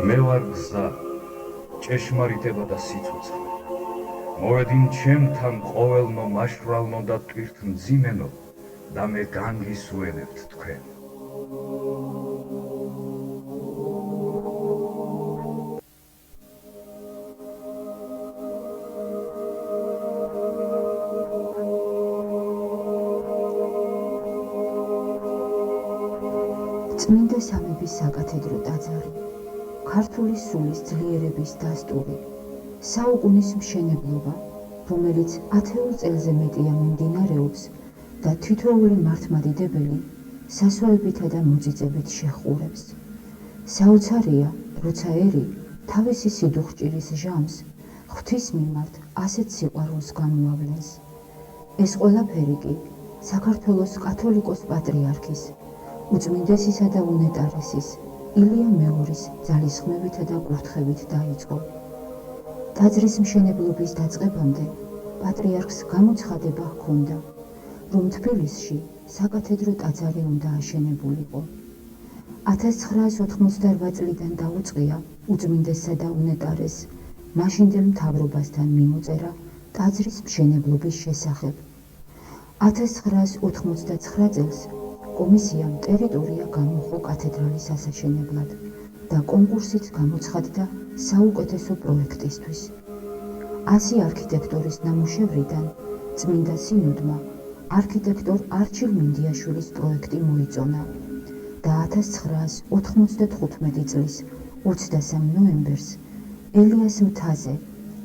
მე ვარ გზა, ჭეშმარიტება და სიცოცხლე. მოვედინ ჩემთან ყოველნო მაშრალნო და ტვირთ მძიმენო და მე განგისვენებთ თქვენ. წმინდა სამების საკათედრო ტაძარი, ქართული სულის ძლიერების დასტური, საუკუნის მშენებლობა, რომელიც 10 წელზე მეტია მიმდინარეობს და თითოეული მართლმადიდებელი სასვავებითა და მოწიწებით შეჰყურებს. საოცარია, როცა ერი თავისი სიდუხჭირის ჟამს ღვთის მიმართ ასეთ სიყვარულს გამოავლენს. ეს ყველაფერი კი საქართველოს კათოლიკოს პატრიარქის, უწმინდესისა და უნეტარესის ილია მეორის ძალისხმევითა და კურთხევით დაიწყო. ტაძრის მშენებლობის დაწყებამდე პატრიარქს გამოცხადება ჰქონდა, რომ თბილისში საკათედრო ტაძარი უნდა აშენებულიყო. 1988 წლიდან დაუწყია უწმინდესსა და უნეტარეს მაშინდელ მთავრობასთან მიმოწერა ტაძრის მშენებლობის შესახებ. 1989 წელს კომისიამ ტერიტორია გამოჰყო კათედრალის ასაშენებლად და კონკურსით გამოცხადდა საუკეთესო პროექტისთვის. 100 არქიტექტორის ნამუშევრიდან წმინდა სინოდმა არქიტექტორ არჩილ მინდიაშვილის პროექტი მოიწონა და 1995 წლის 23 ნოემბერს ელიას მთაზე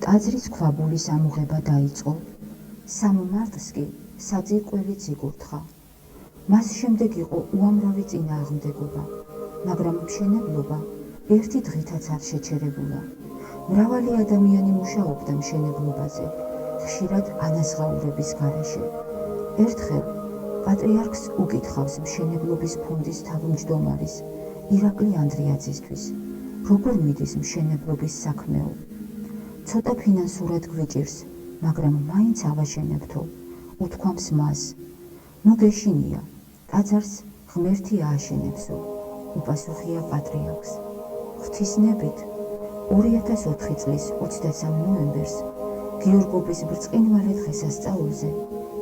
ტაძრის ქვაბულის ამოღება დაიწყო. 3 მარტს კი საძირკველიც იკურთხა. მას შემდეგ იყო უამრავი წინააღმდეგობა, მაგრამ მშენებლობა ერთი დღითაც არ შეჩერებულა. მრავალი ადამიანი მუშაობდა მშენებლობაზე, ხშირად ანაზღაურების გარეშე. ერთხელ პატრიარქს უკითხავს მშენებლობის ფონდის თავმჯდომარის ირაკლი ანდრიაძისთვის, როგორ მიდის მშენებლობის საქმეო. ცოტა ფინანსურად გვიჭირს, მაგრამ მაინც ავაშენებთო, უთქვამს მას. ნუ გეშინია, ტაძარს ღმერთი ააშენებსო, უპასუხია პატრიარქს. ღვთისნებით 2004 წლის 23 ნოემბერს გიორგობის ბრწყინვალე დღესასწაულზე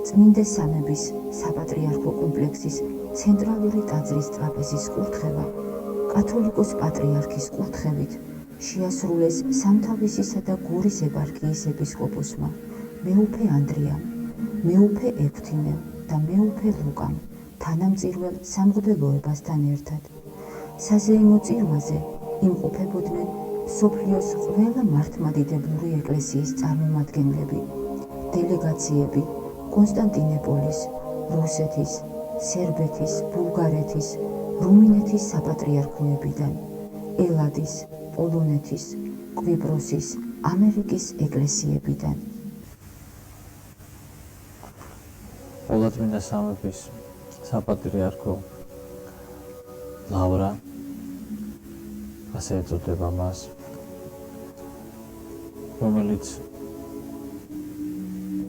წმინდა სამების საპატრიარქო კომპლექსის ცენტრალური ტაძრის ტრაპეზის კურთხევა კათოლიკოს პატრიარქის კურთხევით შეასრულეს სამთავისისა და გორის ეპარქიის ეპისკოპოსმა მეუფე ანდრიამ, მეუფე ექვთიმემ და მეუფე ლუკამ თანამწირველ სამღვდელოებასთან ერთად. საზეიმო წირვაზე იმყოფებოდნენ მსოფლიოს ყველა მართლმადიდებლური ეკლესიის წარმომადგენლები, დელეგაციები კონსტანტინოპოლის, რუსეთის, სერბეთის, ბულგარეთის, რუმინეთის საპატრიარქოებიდან, ელადის, პოლონეთის, კვიპროსის, ამერიკის ეკლესიებიდან. ყოვლადწმინდა სამების საპატრიარქო ლავრა, ასე ეწოდება მას, რომელიც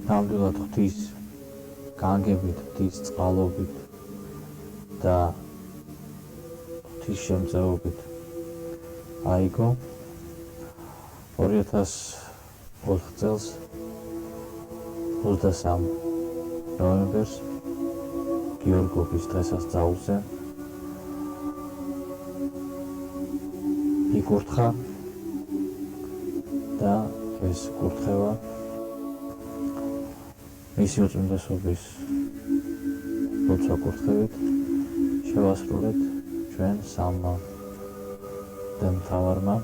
ნამდვილად ღვთის განგებით, ღვთის წყალობით და ღვთის შემწეობით აიგო 2004 წელს 23 ნოემბერს გიორგობის დღესასწაულზე იკურთხა და ეს კურთხევა მისი უწმინდესობის ლოცვა კურთხევით შევასრულეთ ჩვენ სამმა მთავარმა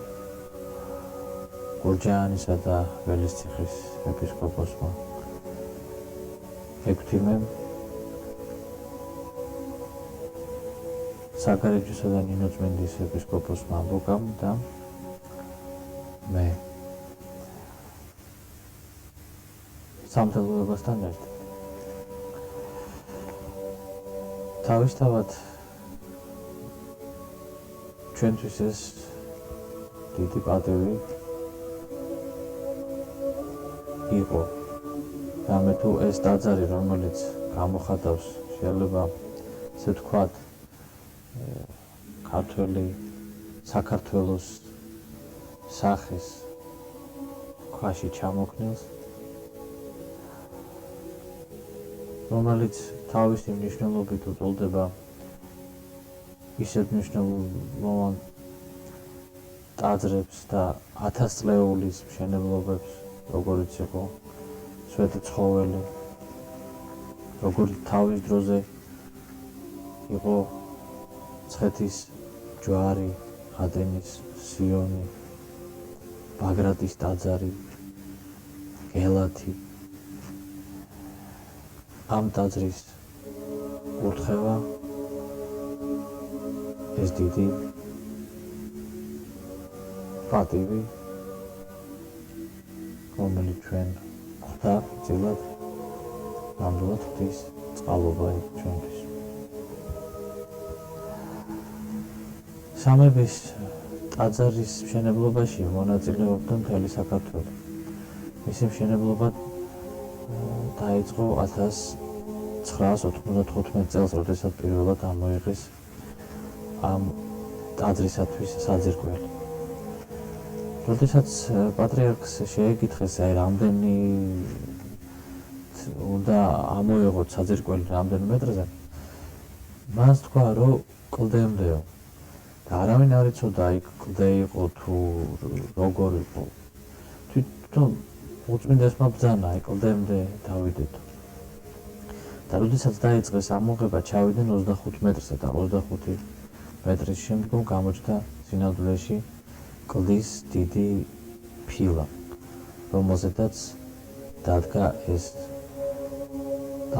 გურჯაანისა და ველისციხის ეპისკოპოსმა ექვთიმემ, საკარიჭისა და ნინოწმინდის ეპისკოპოსმა ლუკამ და მე სამთავროებასთან ერთად. თავისთავად ჩვენთვის ეს დიდი პატივი იყო. რამე თუ ეს ტაძარი, რომელიც გამოხატავს შეიძლება ესე ვთქვათ ქართველი საქართველოს სახის ქვაში ჩამოქნილს, რომელიც თავისი მნიშვნელობით უწოდება ისეთ მნიშვნელოვან ტაძრებს და 1000 წლეულის მშენებლობებს, როგორიც იყო სვეტი ცხოველი, როგორც თავის დროზე იყო მცხეთის ჯვარი, ატენის სიონი, ბაგრატის ტაძარი, გელათი. ამ ტაძრის კურთხევა ეს დიდი პატივი, რომელიც ჩვენ ხვდა წილად ნამდვილად ღვთის წყალობა ჩვენთვის. სამების ტაძრის მშენებლობაში მონაწილეობდა მთელი საქართველო. მისი მშენებლობა დაიწყო 1995 წელს, როდესაც პირველად ამოიღეს ამ ტაძრისათვის საძირკველი. როდესაც პატრიარქს შეეკითხეს, რამდენი უნდა ამოიღოთ საძირკველი რამდენ მეტრზე, მას თქვა, რომ კლდემდეო. და არავინ არ იცოდა იქ კლდე იყო თუ როგორ იყო. თვითონ უწმინდესმა ბრძანა იქ კლდემდე დავიდეთ. და როდესაც დაიწყეს ამოღება, ჩავიდნენ 25 მეტრზე და 25 მეტრის შემდგომ გამოჩნდა სინამდვილეში კლდის დიდი ფილა, რომელზედაც დადგა ეს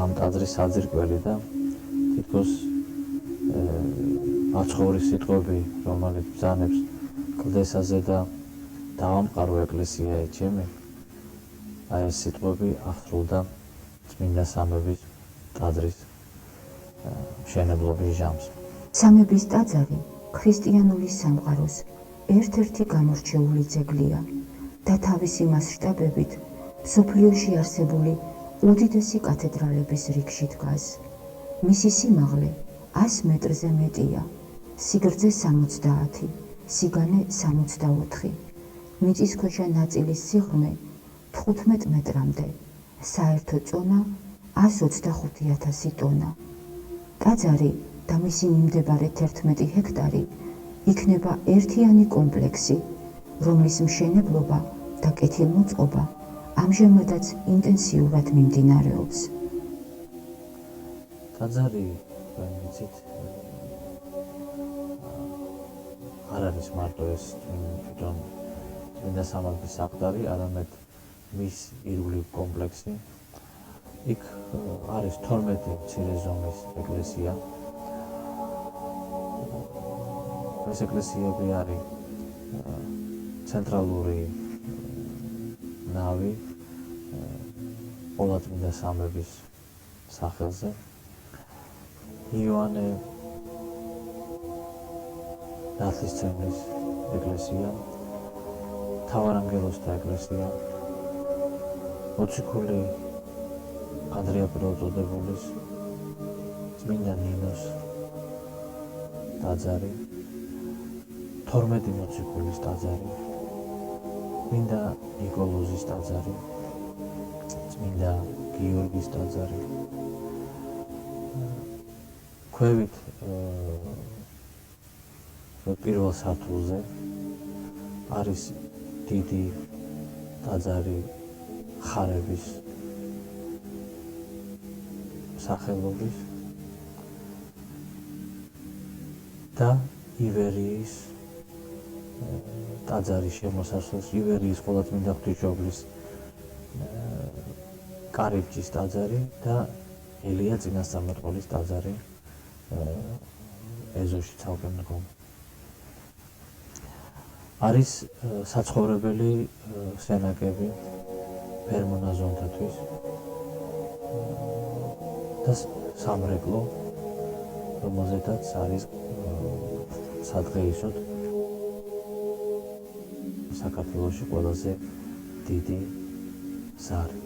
ამ ტაძრის საძირკველი და თითქოს მაცხოვრის სიტყვები, რომელიც ბრძანებს კლდესაზე და დავამყარო ეკლესია ჩემი, აი ეს სიტყვები აღსრულდა წმინდა სამების ტაძრის მშენებლობის ჟამს. სამების ტაძარი ქრისტიანული სამყაროს ერთ-ერთი გამორჩეული ძეგლია და თავისი მასშტაბებით მსოფლიოში არსებული უდიდესი კათედრალების რიგში დგას. მისი სიმაღლე 100 მეტრზე მეტია, სიგრძე 70, სიგანე 64, მიწისქვეშა ნაწილის სიღრმე 15 მეტრამდე, საერთო წონა 125,000 ტონა. ტაძარი და მისი მიმდებარე 11 ჰექტარი იქნება ერთიანი კომპლექსი, რომლის მშენებლობა და კეთილმოწყობა ამჟამადაც ინტენსიურად მიმდინარეობს. ტაძარი, ვიცით, არ არის მარტო ეს თვითონ წმინდა სამების საყდარი, არამედ მის ირგვლივ კომპლექსი. იქ არის 12 მცირე ზომის ეკლესია. ეს ეკლესიები არის ცენტრალური ნავი ყოლაწმინდა სამების სახელზე. იოანე ნათლისმცემლის ეკლესია, მთავარანგელოზთა ეკლესია, მოციქული ანდრია პირველწოდებულის, წმინდა ნინოს ტაძარი, 12 მოციქულის ტაძარი, წმინდა ნიკოლოზის ტაძარი, წმინდა გიორგის ტაძარი. ქვევით პირველ სართულზე არის დიდი ტაძარი ხარების სახელობის და ივერიის ტაძარის შემოსასვლელს, ივერიის ყოლაწმინდა ღვთისმშობლის კარიბჭის ტაძარი და ელია წინასწარმეტყველის ტაძარი ეზოში ცალკე მდგომი. არის საცხოვრებელი სენაკები ფერმონაზონთათვის და სამრეკლო, რომელზედაც არის სადღეისოდ საქართველოში ყველაზე დიდი ზარი.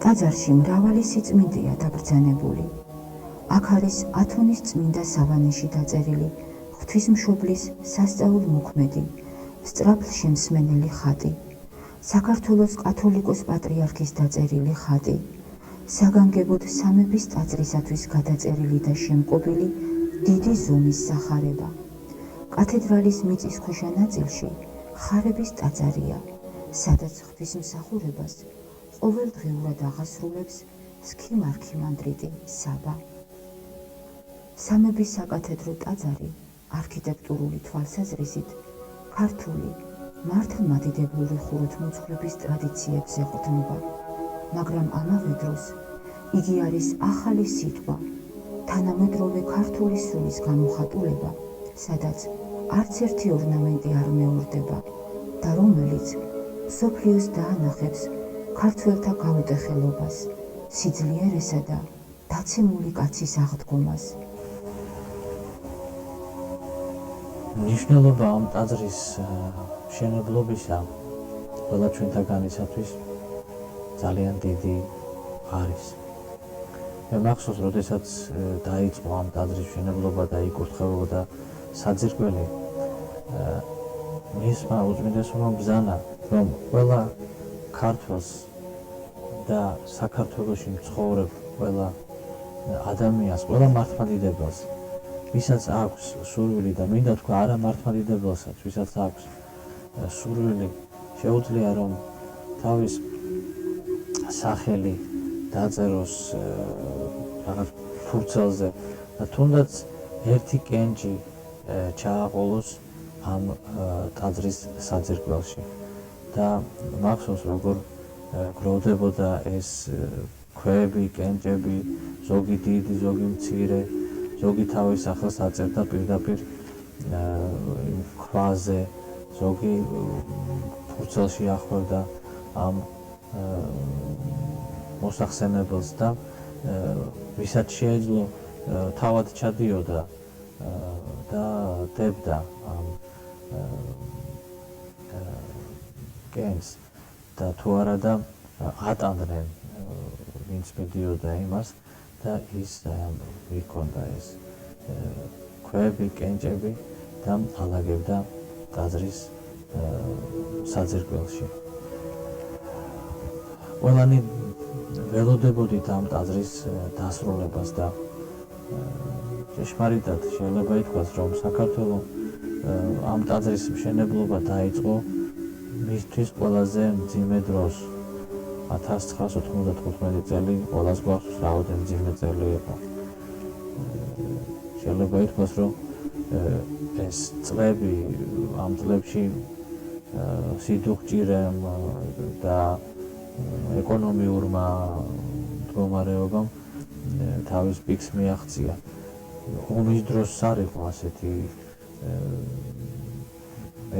ტაძარში მრავალი სიწმინდეა დაბრძანებული. აქ არის ათონის წმინდა სავანეში დაწერილი ღვთისმშობლის სასწაულ მოქმედი, სწრაფლშემსმენელი ხატი, საქართველოს კათოლიკოს პატრიარქის დაწერილი ხატი, საგანგებოდ სამების ტაძრისათვის გადაწერილი და შემკობილი დიდი ზომის სახარება. კათედრალის მიწისქვეშა ნაწილში ხარების ტაძარია, სადაც ღვთისმსახურებას ყოველდღიურად აღასრულებს სქიმ არქიმანდრიტი საბა. სამების საკათედრო ტაძარი არქიტექტურული თვალსაზრისით ქართული მართლმადიდებლური ხუროთმოძღვრების ტრადიციებს ეყრდნობა, მაგრამ ამავე დროს იგი არის ახალი სიტყვა, თანამედროვე ქართული სულის გამოხატულება, სადაც არც ერთი ორნამენტი არ მეორდება და რომელიც მსოფლიოს დაანახებს ქართველთა გაუტეხელობას, სიძლიერესა და დაცემული კაცის აღდგომას. მნიშვნელობა ამ ტაძრის მშენებლობისა ყველა ჩვენთაგანისათვის ძალიან დიდი არის. მე მახსოვს, როდესაც დაიწყო ამ ტაძრის მშენებლობა და იკურთხებოდა საძირკველი, მისმა უწმინდესობა ბრძანა, რომ ყველა ქართველს და საქართველოში მცხოვრებ ყველა ადამიანს, ყველა მართლმადიდებელს, ვისაც აქვს სურვილი და მინდა თქვა არა მართლმადიდებელსაც, ვისაც აქვს სურვილი, შეუძლია რომ თავის სახელი დაწეროს რაღაც ფურცელზე და თუნდაც ერთი კენჭი ჩააყოლოს ამ ტაძრის საძირკველში. და მახსოვს, როგორ გროვდებოდა ეს ქვები, კენჭები, ზოგი დიდი, ზოგი მცირე, ზოგი თავის სახელს აწერდა პირდაპირ ქვაზე, ზოგი ფურცელში ახვევდა ამ მოსახსენებელს და ვისაც შეეძლო თავად ჩადიოდა და დებდა ამ კენს და თუ არა და ატანდნენ ვინც მიდიოდა იმას და ის იქონდა ეს ქვები, კენჭები და ალაგებდა ტაძრის საძირკველში. ყველანი ველოდებოდით ამ ტაძრის დასრულებას და ჭეშმარიტად შეიძლება ითქვას, რომ საქართველოს ამ ტაძრის მშენებლობა დაიწყო მისთვის ყველაზე მძიმე დროს. 1995 წელი ყველას გვახსოვს რაოდენ მძიმე წელი იყო. შეიძლება ითქვას, რომ ეს წლები ამ წლებში სიდუხჭირემ და ეკონომიურმა მდგომარეობამ თავის პიკს მიაღწია. ომის დროს არ იყო ასეთი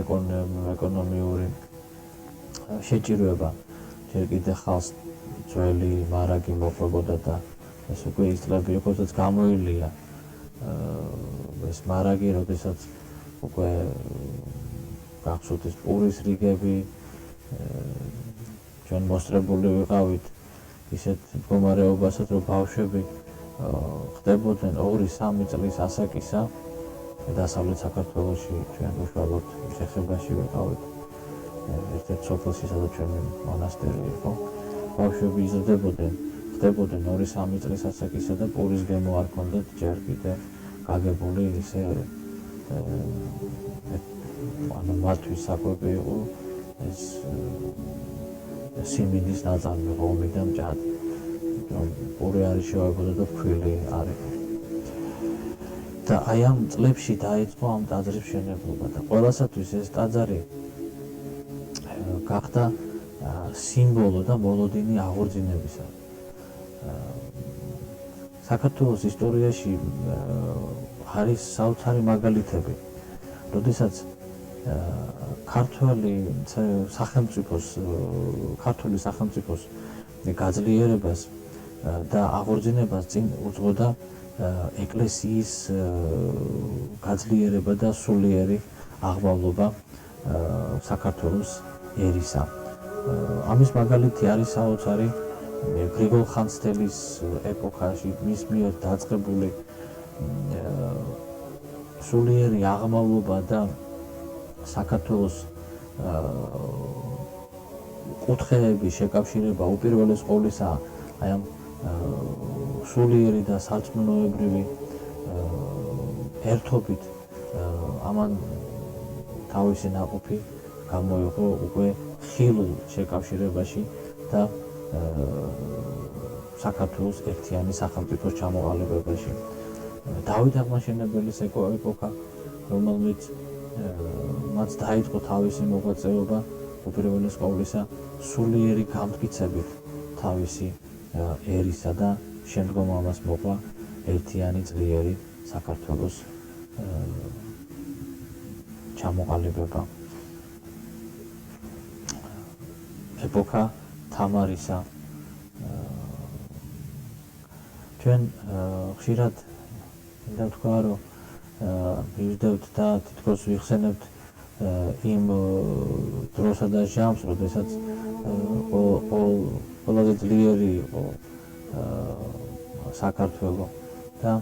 ეკონომიური შეჭირვება. ჯერ კიდე ხალხს ძველი მარაგი მოყვებოდა და ეს უკვე ის წლები იყო, როდესაც გამოილია ეს მარაგი, როდესაც უკვე გახსოვთ ეს პურის რიგები, ჩვენ მოსწრებული ვიყავით ისეთ მდგომარეობასაც, რომ ბავშვები ხდებოდნენ 2-3 წლის ასაკისა. დასავლეთ საქართველოში ჩვენ უშუალოდ შეხებაში ვიყავით ერთ-ერთ სოფელში, სადაც ჩვენი მონასტერი იყო. ბავშვები იზრდებოდნენ, ხდებოდნენ 2-3 წლის ასაკისა და პურის გემო არ ჰქონდათ ჯერ კიდე გაგებული ისე მათთვის საკვები იყო ეს სიმინდის ნაწარმი ღომი და მჭადი. პური არ შეავებოდა და ფქვილი არ იყო. და აი ამ წლებში დაიწყო ამ ტაძრის მშენებლობა და ყველასათვის ეს ტაძარი გახდა სიმბოლო და მოლოდინი აღორძინებისა. საქართველოს ისტორიაში არის საოცარი მაგალითები, როდესაც ქართული სახელმწიფოს გაძლიერებას და აღორძინებას წინ უძღოდა ეკლესიის გაძლიერება და სულიერი აღმავლობა საქართველოს ერისა. ამის მაგალითი არის საოცარი გრიგოლ ხანძთელის ეპოქაში მის მიერ დაწყებული სულიერი აღმავლობა და საქართველოს კუთხეების შეკავშირება უპირველეს ყოვლისა აი ამ სულიერი და სარწმუნოებრივი ერთობით ამან თავისი ნაყოფი გამოიღო უკვე ხილულ შეკავშირებაში და საქართველოს ერთიანი სახელმწიფოს ჩამოყალიბებაში. დავით აღმაშენებელის ეპოქა, რომელმაც მათ დაიწყო თავისი მოღვაწეობა უპირველეს ყოვლისა სულიერი გამტკიცებით თავისი ერისა და შემდგომ ამას მოყვა ერთიანი ძლიერი საქართველოს ჩამოყალიბება. ეპოქა თამარისა. ჩვენ ხშირად მინდა ვთქვა, რომ მივждებთ და თითქოს ვიხსენებთ იმ დროსა და ჟამს, როდესაც ყველაზე ძლიერი იყო საქართველო და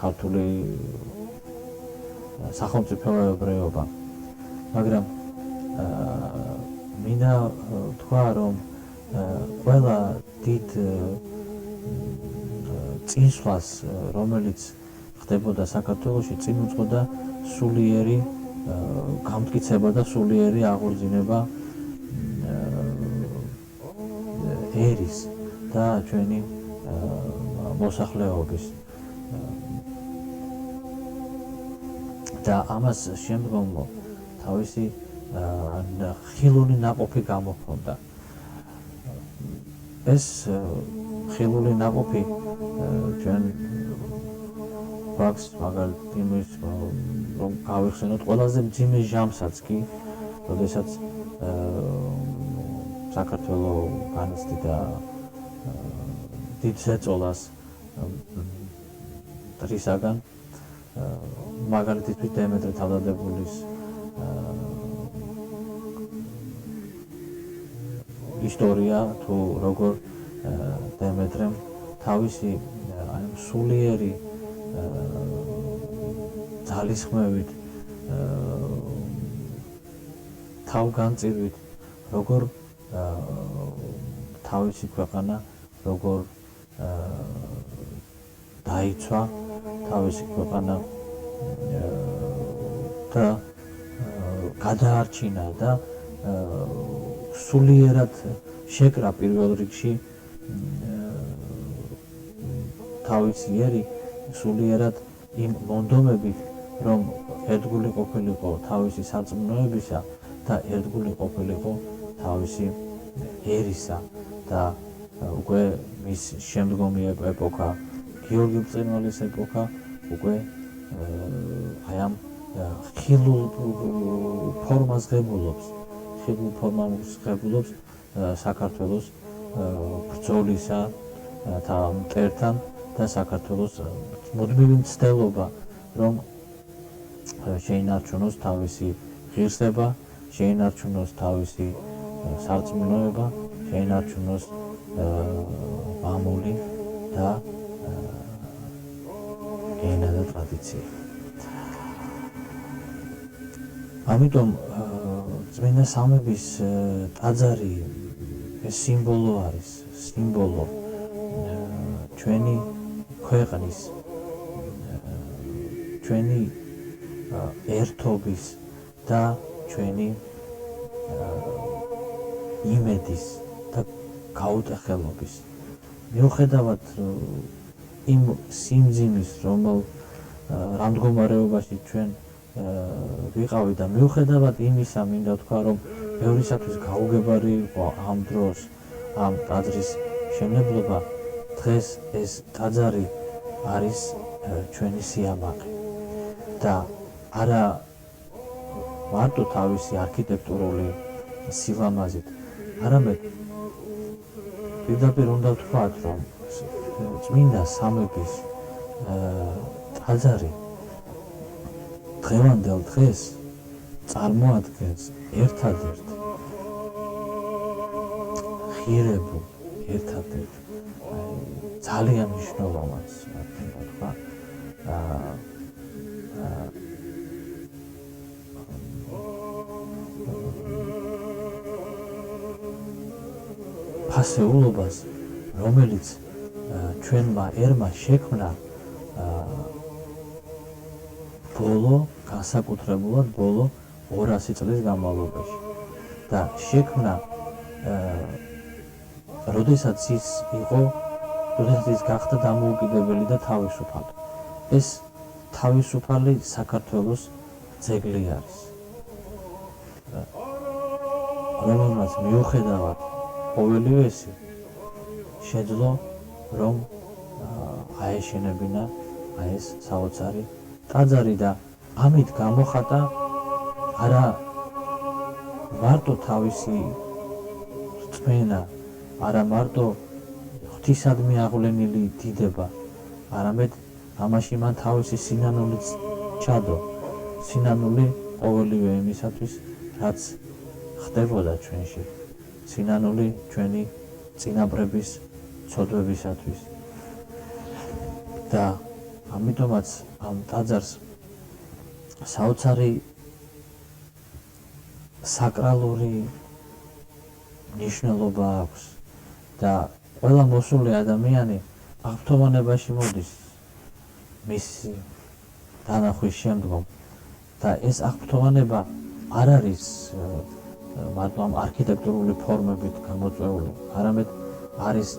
ქართული სახელმწიფოებრიობა. მაგრამ მინდა ვთქვა, რომ ყველა დიდ წინსვლას, რომელიც ხდებოდა საქართველოში, წინ უძღოდა სულიერი გამტკიცება და სულიერი აღორძინება ერის და ჩვენი მოსახლეობის. და ამას შემდგომ თავისი ხილული ნაყოფი გამოჰქონდა. ეს ხილული ნაყოფი ჩვენ გვაქვს მაგალითად იმის, რომ გავიხსენოთ ყველაზე მძიმე ჟამსაც კი, როდესაც საქართველოს განიცდიდა დიდ ზეწოლას დრისაგან, მაგალითად დემეტრე თავდადებულის ისტორია, თუ როგორ დემეტრემ თავისი სულიერი ძალისხმევით, თავგანწირვით, როგორ თავისი ქვეყანა როგორ დაიცვა თავისი ქვეყანა და გადაარჩინა და სულიერად შეკრა პირველ რიგში თავისი ერი სულიერად იმ მონდომებით, რომ ერთგული ყოფილიყო თავისი სარწმუნოებისა და ერთგული ყოფილიყო თავისი ერისა და უკვე მის შემდგომი ეპოქა, გიორგი ბრწყინვალის ეპოქა უკვე აი ამ ხილულ ფორმას ღებულობს საქართველოს ბრძოლისა და მტერთან და საქართველოს მუდმივი მცდელობა, რომ შეინარჩუნოს თავისი ღირსება, შეინარჩუნოს თავისი სარწმუნოება, შეინარჩუნოს მამული და ენა და ტრადიცია. ამიტომ წმინდა სამების ტაძარი ეს სიმბოლო არის, სიმბოლო ჩვენი ქვეყნის, ჩვენი ერთობის და ჩვენი იმედის და გაუტეხელობის. მიუხედავად იმ სიმძიმის, რა მდგომარეობაში ჩვენ ვიყავით და მიუხედავად იმისა, მინდა ვთქვა, რომ ბევრისათვის გაუგებარი იყო ამ დროს ამ ტაძრის მშენებლობა, დღეს ეს ტაძარი არის ჩვენი სიამაყე და არა მარტო თავისი არქიტექტურული სილამაზით, არამედ პირდაპირ უნდა ვთქვათ, რომ წმინდა სამების ტაძარი დღევანდელ დღეს წარმოადგენს ერთადერთ ღირებულ, ერთადერთ ძალიან მნიშვნელოვანს, ხასეულობას, რომელიც ჩვენმა ერმა შექმნა ბოლო, განსაკუთრებულად ბოლო 200 წლის განმავლობაში და შექმნა როდესაც ის გახდა დამოუკიდებელი და თავისუფალი. ეს თავისუფალი საქართველოს ძეგლი არის. რომელმაც მიუხედავად ყოველივესი შეძლო რომ აეშენებინა ეს საოცარი ტაძარი და ამით გამოხატა არა მარტო თავისი რწმენა, არა მარტო ღვთისადმი აღვლენილი დიდება, არამედ ამაში მან თავისი სინანულიც ჩადო, სინანული ყოველივე იმისათვის, რაც ხდებოდა ჩვენში, სინანული ჩვენი წინაპრების ცოდვებისათვის. და ამიტომაც ამ ტაძარს საოცარი საკრალური მნიშვნელობა აქვს და ყველა მოსული ადამიანი აღფრთოვანებაში მოდის მისი დანახვის შემდგომ და ეს აღფრთოვანება არ არის მარტო ამ არქიტექტურული ფორმებით გამოწვეული, არამედ არის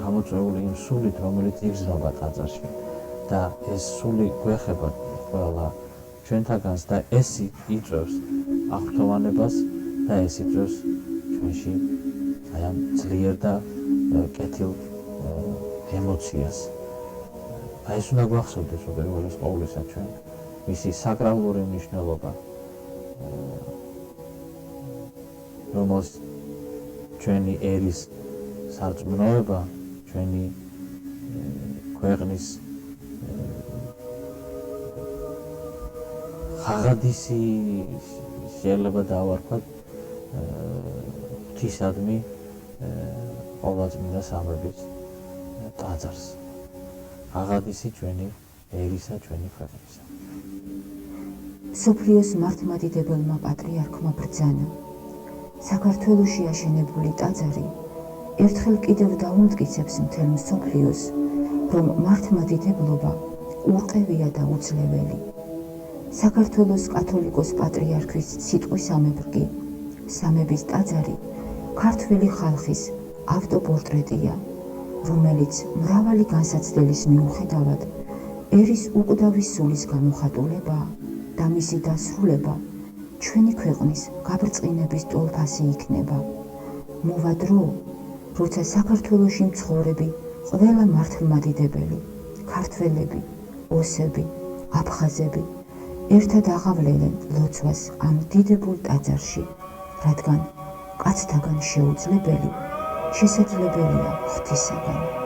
გამოწვეული იმ სულით, რომელიც იგრძნობა ტაძარში და ეს სული გვეხება ყველა ჩვენთაგანს და ეს იწვევს აღფრთოვანებას და ეს იწვევს ჩვენში აი ამ ძლიერ და კეთილ ემოციას. აი ეს უნდა გვახსოვდეს უპირველეს ყოვლისა ჩვენ მისი საკრალური მნიშვნელობა, რომელს ჩვენი ერის სარწმუნოება, ჩვენი ქვეყნის ხაღადისი შეიძლება დავარქვათ ღვთისადმი ყოვლადწმინდა სამების ტაძარს. ხაღადისი ჩვენი ერისა, ჩვენი ქვეყნისა. მსოფლიოს მართლმადიდებელმა პატრიარქმა ბრძანა საქართველოში აშენებული ტაძარი ერთხელ კიდევ დაუმტკიცებს მთელ მსოფლიოს, რომ მართლმადიდებლობა ურყევია და უძლეველი. საქართველოს კათოლიკოს პატრიარქის სიტყვისამებრ კი სამების ტაძარი ქართველი ხალხის ავტოპორტრეტია, რომელიც მრავალი განსაცდელის მიუხედავად ერის უკვდავი სულის გამოხატულებაა და მისი დასრულება ჩვენი ქვეყნის გაბრწყინების ტოლფასი იქნება. მოვა დრო, როცა საქართველოში მცხოვრები ყველა მართლმადიდებელი, ქართველები, ოსები, აფხაზები ერთად აღავლენენ ლოცვას ამ დიდებულ ტაძარში, რადგან კაცთაგან შეუძლებელი შესაძლებელია ღვთისაგან.